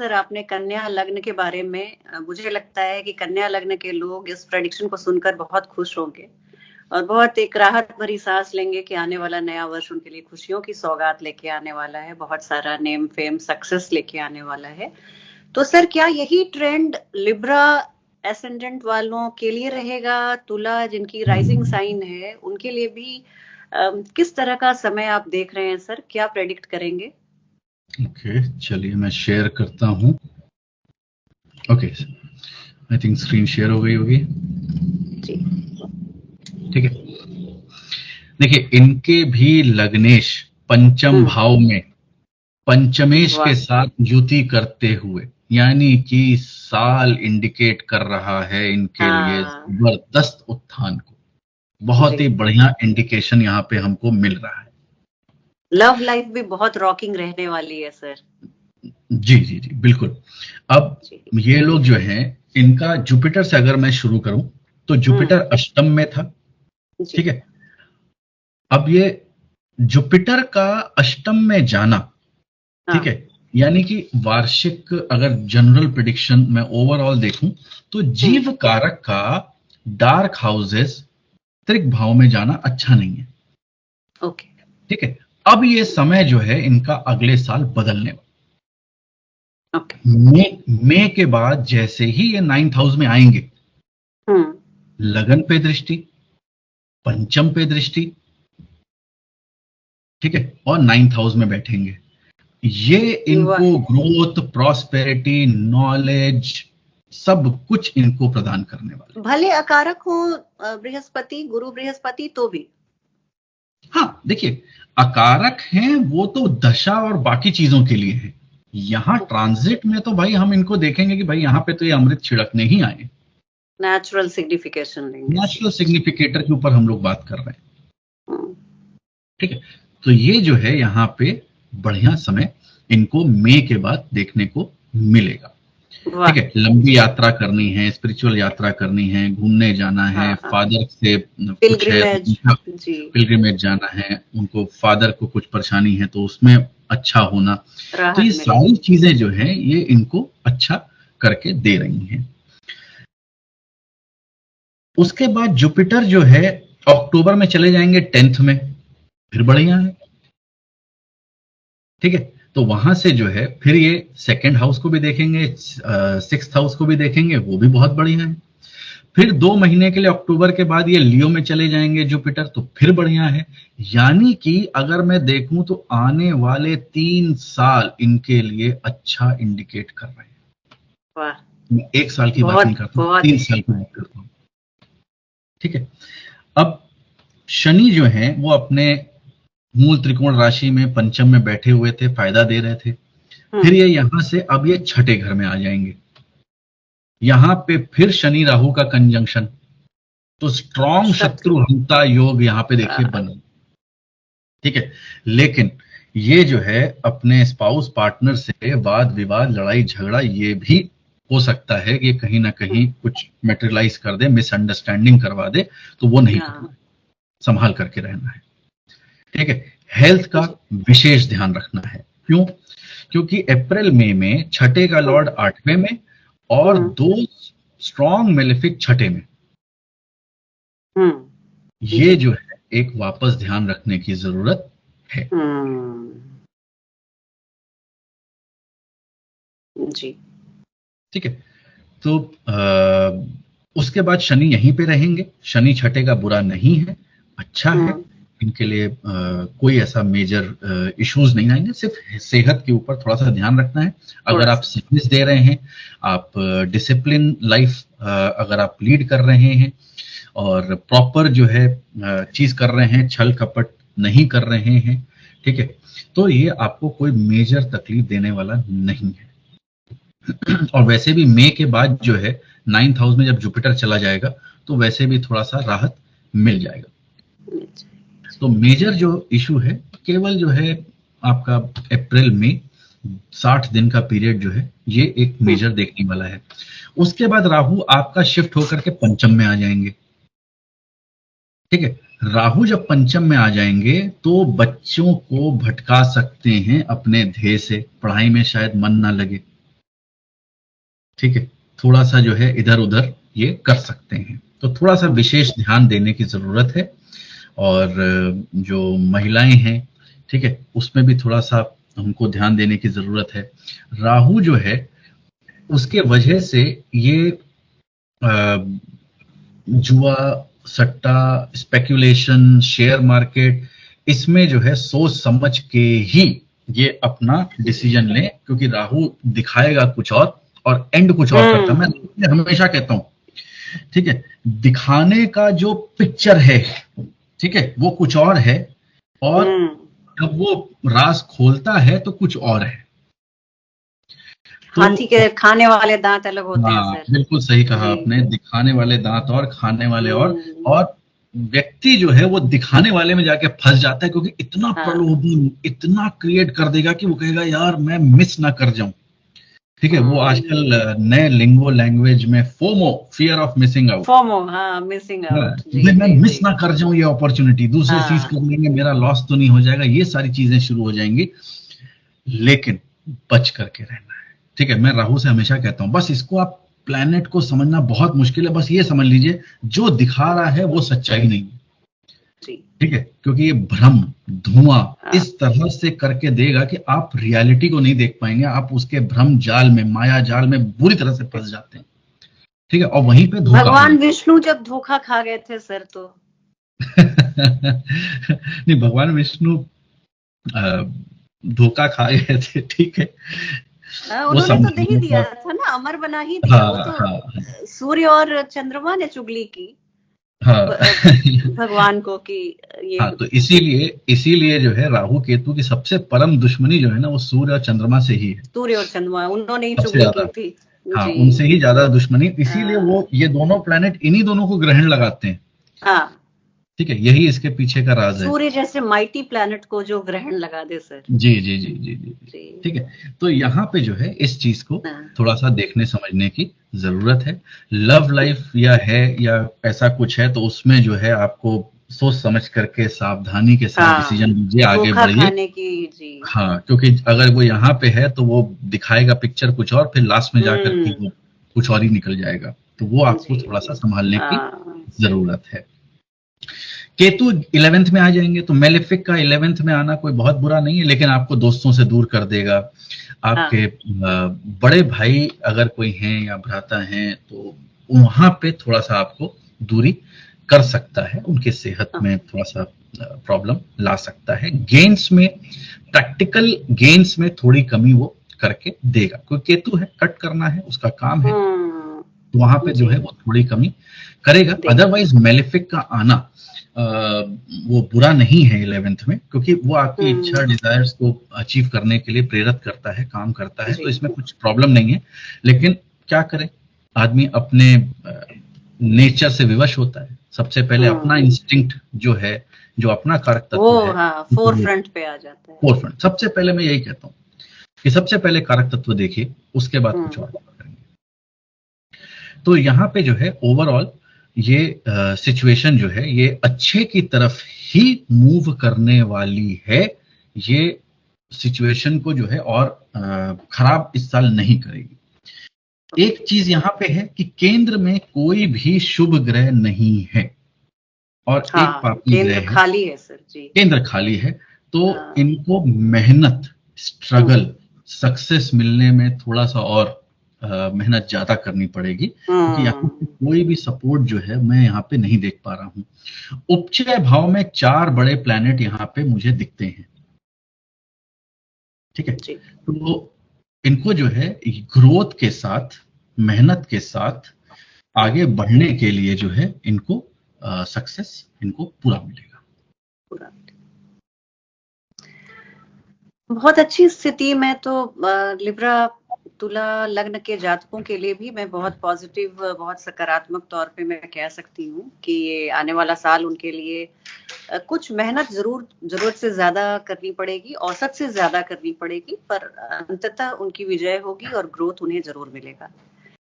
Sir आपने कन्या लग्न के बारे में मुझे लगता है कि कन्या लग्न के लोग इस प्रेडिक्शन को सुनकर बहुत खुश होंगे और बहुत एक राहत भरी सांस लेंगे कि आने वाला नया वर्ष उनके लिए खुशियों की सौगात लेके आने वाला है, बहुत सारा नेम फेम सक्सेस लेके आने वाला है। तो सर क्या यही ट्रेंड लिब्रा एसेंडेंट वालों के लिए रहेगा? तुला जिनकी राइजिंग साइन है उनके लिए भी किस तरह का समय आप देख रहे हैं सर? क्या प्रेडिक्ट करेंगे? ओके, चलिए मैं शेयर करता हूँ। Okay, I think screen share हो गई होगी। जी ठीक है, देखिए इनके भी लग्नेश पंचम भाव में पंचमेश के साथ युति करते हुए, यानी कि साल इंडिकेट कर रहा है इनके लिए जबरदस्त उत्थान को। बहुत ही बढ़िया इंडिकेशन यहाँ पे हमको मिल रहा है। लव लाइफ भी बहुत रॉकिंग रहने वाली है सर। जी जी जी बिल्कुल। अब ये लोग जो हैं, इनका जुपिटर से अगर मैं शुरू करूं तो जुपिटर अष्टम में था, ठीक है। अब ये जुपिटर का अष्टम में जाना, ठीक है, यानी कि वार्षिक अगर जनरल प्रेडिक्शन में ओवरऑल देखूं तो जीव कारक का डार्क हाउसेस त्रिक भाव में जाना अच्छा नहीं है। ओके, ठीक है। अब ये समय जो है इनका अगले साल बदलने वाला। मई के बाद जैसे ही ये 9th हाउस में आएंगे, लगन पे दृष्टि, पंचम पे दृष्टि, ठीक है, और 9th हाउस में बैठेंगे। ये इनको ग्रोथ, प्रॉस्पेरिटी, नॉलेज सब कुछ इनको प्रदान करने वाले। भले अकारक हो बृहस्पति, गुरु बृहस्पति तो भी। हाँ देखिए, अकारक हैं वो तो दशा और बाकी चीजों के लिए है। यहाँ ट्रांजिट में तो भाई हम इनको देखेंगे कि भाई यहाँ पे तो ये अमृत छिड़कने ही आए। नेचुरल सिग्निफिकेशन लेंगे, नेचुरल सिग्निफिकेटर के ऊपर हम लोग बात कर रहे हैं, ठीक है। तो ये जो है यहाँ पे बढ़िया समय इनको मई के बाद देखने को मिलेगा, ठीक है। लंबी यात्रा करनी है, स्पिरिचुअल यात्रा करनी है, घूमने जाना है, फादर से कुछ है, पिलग्रिमेज जाना है, उनको फादर को कुछ परेशानी है तो उसमें अच्छा होना। तो ये सारी चीजें जो है ये इनको अच्छा करके दे रही हैं। उसके बाद जुपिटर जो है अक्टूबर में चले जाएंगे 10th में, फिर बढ़िया है, ठीक है। तो वहां से जो है फिर ये 2nd हाउस को भी देखेंगे, 6th हाउस को भी देखेंगे, वो भी बहुत बढ़िया है। फिर 2 महीने के लिए अक्टूबर के बाद ये लियो में चले जाएंगे जुपिटर, तो फिर बढ़िया है। यानी कि अगर मैं देखूं तो आने वाले 3 साल इनके लिए अच्छा इंडिकेट कर रहे हैं। मैं 1 साल की बात नहीं करता हूं, 3 साल की बात करता हूं, ठीक है। अब शनि जो है वो अपने मूल त्रिकोण राशि में पंचम में बैठे हुए थे, फायदा दे रहे थे। फिर ये यहां से अब ये 6ठे घर में आ जाएंगे। यहां पे फिर शनि राहु का कंजंक्शन, तो स्ट्रॉन्ग शत्रुहंता योग यहां पे देखिए बना, ठीक है। लेकिन ये जो है अपने स्पाउस पार्टनर से वाद विवाद, लड़ाई झगड़ा ये भी हो सकता है कि कहीं ना कहीं कुछ मेटेरियलाइज कर दे, मिसअंडरस्टैंडिंग करवा दे, तो वो नहीं करना है, संभाल करके रहना है, ठीक है। हेल्थ का विशेष ध्यान रखना है। क्यों? क्योंकि अप्रैल मई में 6ठे का लॉर्ड 8वें में और 2 स्ट्रॉन्ग मेलेफिक 6ठे में, ये जो है एक वापस ध्यान रखने की जरूरत है। जी, ठीक है। तो उसके बाद शनि यहीं पे रहेंगे। शनि 6ठे का बुरा नहीं है, अच्छा है इनके लिए। कोई ऐसा मेजर इश्यूज नहीं आएंगे, सिर्फ सेहत के ऊपर थोड़ा सा ध्यान रखना है। अगर आप सर्विस दे रहे हैं, आप डिसिप्लिन लाइफ अगर आप लीड कर रहे हैं और प्रॉपर जो है चीज कर रहे हैं, छल कपट नहीं कर रहे हैं, ठीक है, तो ये आपको कोई मेजर तकलीफ देने वाला नहीं है। और वैसे भी मई के बाद जो है 9th हाउस में जब जुपिटर चला जाएगा तो वैसे भी थोड़ा सा राहत मिल जाएगा। तो मेजर जो इशू है केवल जो है आपका अप्रैल में 60 दिन का पीरियड जो है ये एक मेजर देखने वाला है। उसके बाद राहु आपका शिफ्ट होकर के पंचम में आ जाएंगे, ठीक है। राहु जब पंचम में आ जाएंगे तो बच्चों को भटका सकते हैं अपने ध्येय से, पढ़ाई में शायद मन ना लगे, ठीक है, थोड़ा सा जो है इधर उधर ये कर सकते हैं, तो थोड़ा सा विशेष ध्यान देने की जरूरत है। और जो महिलाएं हैं, ठीक है, उसमें भी थोड़ा सा हमको ध्यान देने की जरूरत है। राहु जो है उसके वजह से ये जुआ, सट्टा, स्पेक्यूलेशन, शेयर मार्केट, इसमें जो है सोच समझ के ही ये अपना डिसीजन लें, क्योंकि राहु दिखाएगा कुछ और एंड कुछ और करता है। मैं हमेशा कहता हूं, ठीक है, दिखाने का जो पिक्चर है, ठीक है, वो कुछ और है, और जब वो राज खोलता है तो कुछ और है। तो हाथी के खाने वाले दांत अलग होते हैं सर। बिल्कुल सही कहा आपने, दिखाने वाले दांत और खाने वाले और व्यक्ति जो है वो दिखाने वाले में जाके फंस जाता है, क्योंकि इतना प्रलोभन इतना क्रिएट कर देगा कि वो कहेगा यार मैं मिस ना कर जाऊं। ठीक है, वो आजकल नए लिंगो लैंग्वेज में FOMO, fear of missing out, FOMO, missing out, मैं मिस ना कर जाऊं ये अपॉर्चुनिटी, दूसरे सीज कर लेंगे, मेरा लॉस तो नहीं हो जाएगा, ये सारी चीजें शुरू हो जाएंगी। लेकिन बच करके रहना है। ठीक है, मैं राहु से हमेशा कहता हूं, बस इसको आप प्लैनेट को समझना बहुत मुश्किल है, बस ये समझ लीजिए जो दिखा रहा है वो सच्चाई नहीं है। ठीक है, क्योंकि ये भ्रम, धुआं इस तरह से करके देगा कि आप रियलिटी को नहीं देख पाएंगे, आप उसके भ्रम जाल में, माया जाल में बुरी तरह से फंस जाते हैं। ठीक है, और वहीं पे धोखा, भगवान विष्णु जब धोखा खा गए थे सर तो नहीं, भगवान विष्णु धोखा खा गए थे, ठीक है, उन्होंने तो दे ही दिया था ना, अमर बना ही दिया। वो तो सूर्य और चंद्रमा ने चुगली की भगवान को कि ये तो इसीलिए जो है राहु केतु की सबसे परम दुश्मनी जो है ना, वो सूर्य और चंद्रमा से ही है। सूर्य और चंद्रमा, उन्होंने ही चुगली की थी। उनसे ही ज्यादा दुश्मनी, इसीलिए वो ये दोनों प्लैनेट इन्हीं दोनों को ग्रहण लगाते हैं। ठीक है, यही इसके पीछे का राज है। सूर्य जैसे माइटी प्लैनेट को जो ग्रहण लगा दे सर। जी जी जी जी जी, ठीक है, तो यहाँ पे जो है इस चीज को थोड़ा सा देखने समझने की जरूरत है। लव लाइफ या ऐसा कुछ है तो उसमें जो है आपको सोच समझ करके सावधानी के साथ डिसीजन लीजिए, आगे बढ़िए। क्योंकि अगर वो यहाँ पे है तो वो दिखाएगा पिक्चर कुछ और, फिर लास्ट में जाकर के वो कुछ और ही निकल जाएगा, तो वो आपको थोड़ा सा संभालने की जरूरत है। केतु 11th में आ जाएंगे तो मेलेफिक का 11th में आना कोई बहुत बुरा नहीं है, लेकिन आपको दोस्तों से दूर कर देगा। आपके बड़े भाई अगर कोई हैं या भ्राता हैं तो वहां पे थोड़ा सा आपको दूरी कर सकता है, उनके सेहत में थोड़ा सा प्रॉब्लम ला सकता है। गेम्स में, प्रैक्टिकल गेम्स में थोड़ी कमी वो करके देगा, कोई केतु है, कट करना है उसका काम है, तो वहां पे जो है वो थोड़ी कमी करेगा। अदरवाइज मेलेफिक का आना वो बुरा नहीं है 11th में, क्योंकि वो आपकी इच्छा, डिजायर्स को अचीव करने के लिए प्रेरित करता है, काम करता है, तो इसमें कुछ प्रॉब्लम नहीं है। लेकिन क्या करें, आदमी अपने नेचर से विवश होता है। सबसे पहले अपना इंस्टिंक्ट जो है, जो अपना कारक तत्व है, फोरफ्रंट पे आ जाता है। फोरफ्रंट, सबसे पहले मैं यही कहता हूँ कि सबसे पहले कारक तत्व देखिए, उसके बाद कुछ और करेंगे। तो यहाँ पे जो है ओवरऑल ये सिचुएशन जो है ये अच्छे की तरफ ही मूव करने वाली है। ये सिचुएशन को जो है और खराब इस साल नहीं करेगी। एक चीज यहाँ पे है कि केंद्र में कोई भी शुभ ग्रह नहीं है और एक पापी ग्रह है, खाली है सर जी, केंद्र खाली है। तो इनको मेहनत, स्ट्रगल, सक्सेस मिलने में थोड़ा सा और मेहनत ज्यादा करनी पड़ेगी, क्योंकि यहाँ पे कोई भी सपोर्ट जो है मैं यहाँ पे नहीं देख पा रहा हूँ। उपचय भाव में 4 बड़े प्लैनेट यहाँ पे मुझे दिखते हैं। ठीक है, तो इनको जो है ग्रोथ के साथ, मेहनत के साथ आगे बढ़ने के लिए जो है इनको सक्सेस इनको पूरा मिलेगा। बहुत अच्छी स्थिति में तो लिब्रा तुला लग्न के जातकों के लिए भी मैं बहुत पॉजिटिव, बहुत सकारात्मक तौर पे मैं कह सकती हूँ कि ये आने वाला साल उनके लिए कुछ मेहनत जरूरत से ज्यादा करनी पड़ेगी, औसत से ज्यादा करनी पड़ेगी, पर अंततः उनकी विजय होगी और ग्रोथ उन्हें जरूर मिलेगा।